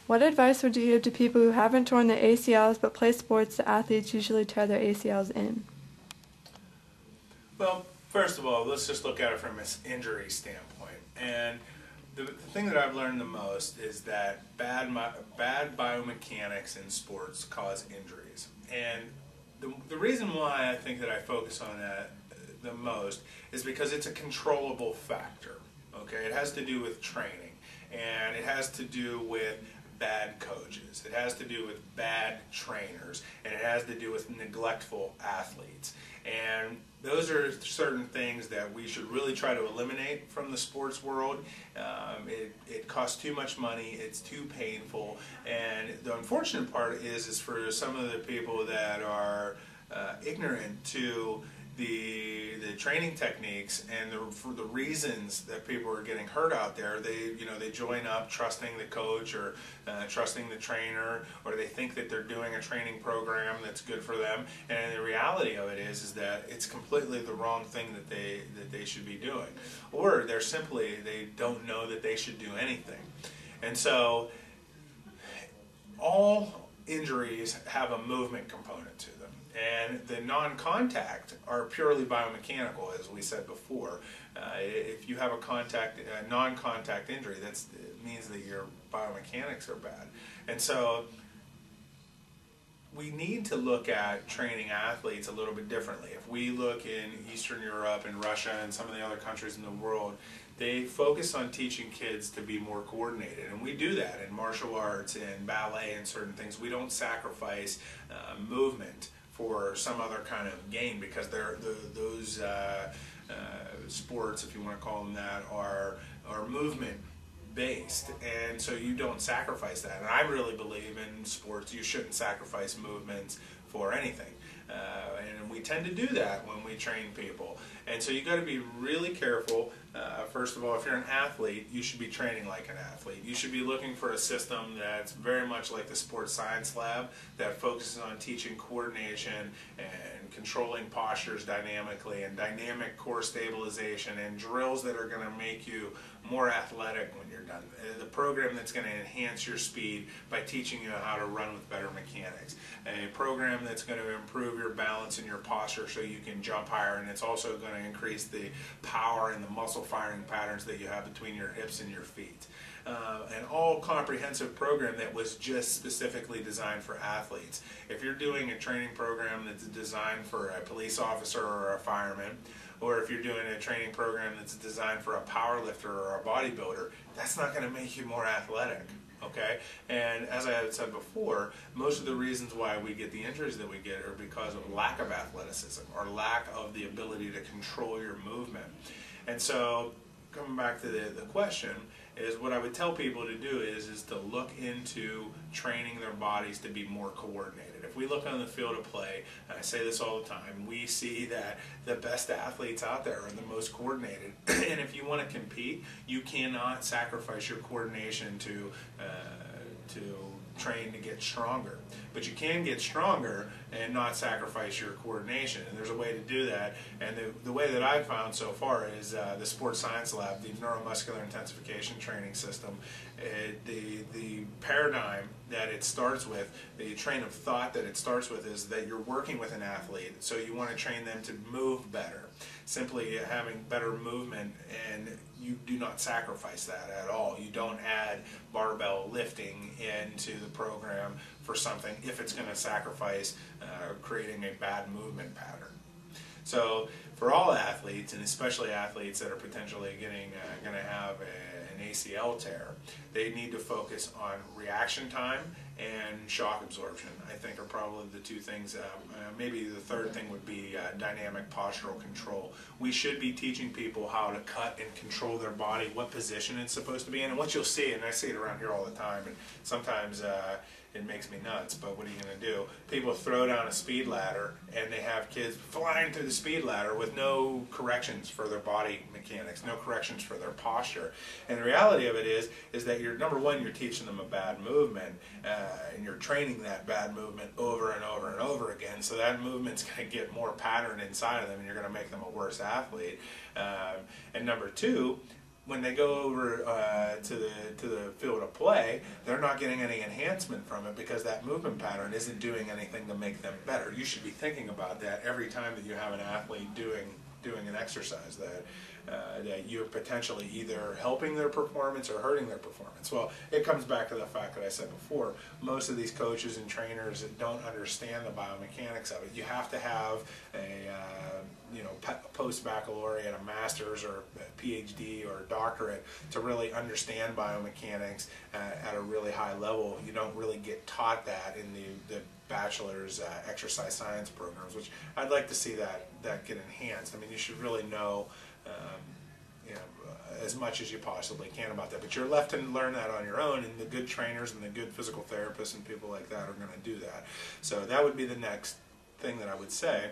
What advice would you give to people who haven't torn their ACLs but play sports that athletes usually tear their ACLs in? Well, first of all, let's just look at it from an injury standpoint. And the thing that I've learned the most is that bad biomechanics in sports cause injuries. And the reason why I think that I focus on that the most is because it's a controllable factor. Okay, it has to do with training, and it has to do with bad coaches. It has to do with bad trainers, and it has to do with neglectful athletes. And those are certain things that we should really try to eliminate from the sports world. It costs too much money, it's too painful, and the unfortunate part is for some of the people that are ignorant to the training techniques and for the reasons that people are getting hurt out there, they join up trusting the coach or trusting the trainer, or they think that they're doing a training program that's good for them, and the reality of it is that it's completely the wrong thing that they should be doing, or they don't know that they should do anything. And so all injuries have a movement component to them. And the non-contact are purely biomechanical, as we said before. If you have a non-contact injury, it means that your biomechanics are bad. And so we need to look at training athletes a little bit differently. If we look in Eastern Europe and Russia and some of the other countries in the world, they focus on teaching kids to be more coordinated, and we do that in martial arts and ballet and certain things. We don't sacrifice movement for some other kind of game, because those sports, if you want to call them that, are movement based, and so you don't sacrifice that. And I really believe in sports you shouldn't sacrifice movements for anything, and we tend to do that when we train people. And so you got to be really careful. First of all, if you're an athlete, you should be training like an athlete. You should be looking for a system that's very much like the sports science lab, that focuses on teaching coordination and controlling postures dynamically, and dynamic core stabilization, and drills that are going to make you more athletic when you're done. The program that's going to enhance your speed by teaching you how to run with better mechanics. A program that's going to improve your balance and your posture so you can jump higher, and it's also going to increase the power and the muscle firing patterns that you have between your hips and your feet. An all-comprehensive program that was just specifically designed for athletes. If you're doing a training program that's designed for a police officer or a fireman, or if you're doing a training program that's designed for a power lifter or a bodybuilder, that's not going to make you more athletic. Okay? And as I had said before, most of the reasons why we get the injuries that we get are because of lack of athleticism, or lack of the ability to control your movement. And so, coming back to the question, is what I would tell people to do is to look into training their bodies to be more coordinated. If we look on the field of play, and I say this all the time, we see that the best athletes out there are the most coordinated. And if you want to compete, you cannot sacrifice your coordination to train to get stronger. But you can get stronger and not sacrifice your coordination, and there's a way to do that. And the way that I've found so far is the Sports Science Lab, the neuromuscular intensification training system. The paradigm that it starts with, the train of thought that it starts with, is that you're working with an athlete, so you want to train them to move better. Simply having better movement, and you do not sacrifice that at all. You don't add barbell lifting into the program for something if it's going to sacrifice creating a bad movement pattern. So for all athletes, and especially athletes that are potentially going to have an ACL tear, they need to focus on reaction time and shock absorption. I think are probably the two things. Maybe the third thing would be dynamic postural control. We should be teaching people how to cut and control their body, what position it's supposed to be in. And what you'll see, and I see it around here all the time, and sometimes it makes me nuts, but what are you going to do? People throw down a speed ladder, and they have kids flying through the speed ladder with no corrections for their body mechanics, no corrections for their posture. And the reality of it is that number one, you're teaching them a bad movement, and you're training that bad movement over and over and over again, so that movement's going to get more pattern inside of them, and you're going to make them a worse athlete. And number two, when they go over to the field of play, they're not getting any enhancement from it because that movement pattern isn't doing anything to make them better. You should be thinking about that every time that you have an athlete doing an exercise, that you're potentially either helping their performance or hurting their performance. Well, it comes back to the fact that I said before, most of these coaches and trainers don't understand the biomechanics of it. You have to have a post-baccalaureate, a master's or a PhD or a doctorate to really understand biomechanics at a really high level. You don't really get taught that in the bachelor's exercise science programs, which I'd like to see that get enhanced. I mean, you should really know as much as you possibly can about that, but you're left to learn that on your own, and the good trainers and the good physical therapists and people like that are going to do that. So that would be the next thing that I would say.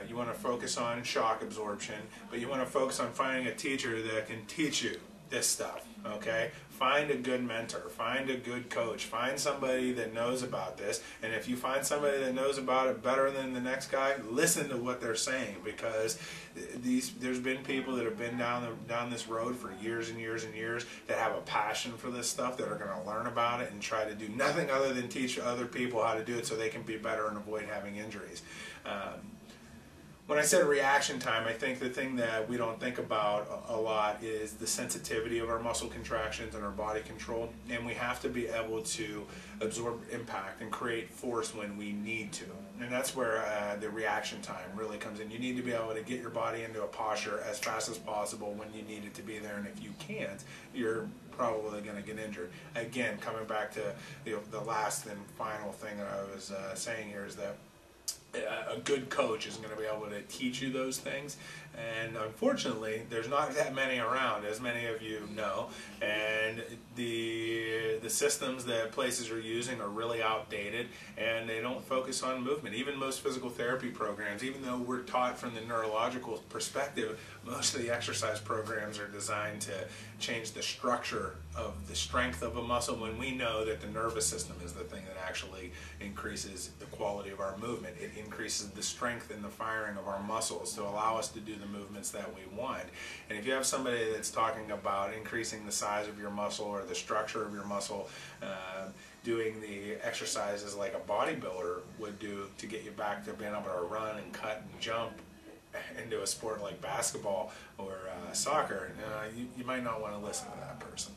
You want to focus on shock absorption, but you want to focus on finding a teacher that can teach you this stuff, okay? Find a good mentor, there's a good coach, find somebody that knows about this, and if you find somebody that knows about it better than the next guy, listen to what they're saying, because there's been people that have been down this road for years and years and years that have a passion for this stuff, that are going to learn about it and try to do nothing other than teach other people how to do it so they can be better and avoid having injuries. When I said reaction time, I think the thing that we don't think about a lot is the sensitivity of our muscle contractions and our body control, and we have to be able to absorb impact and create force when we need to, and that's where the reaction time really comes in. You need to be able to get your body into a posture as fast as possible when you need it to be there, and if you can't, you're probably going to get injured. Again, coming back to the last and final thing that I was saying here is that a good coach is going to be able to teach you those things, and unfortunately there's not that many around, as many of you know, and the systems that places are using are really outdated, and they don't focus on movement. Even most physical therapy programs, even though we're taught from the neurological perspective, most of the exercise programs are designed to change the structure of the strength of a muscle, when we know that the nervous system is the thing that actually increases the quality of our movement. It increases the strength and the firing of our muscles to allow us to do the movements that we want. And if you have somebody that's talking about increasing the size of your muscle or the structure of your muscle, doing the exercises like a bodybuilder would do to get you back to being able to run and cut and jump into a sport like basketball or soccer, you might not want to listen to that person.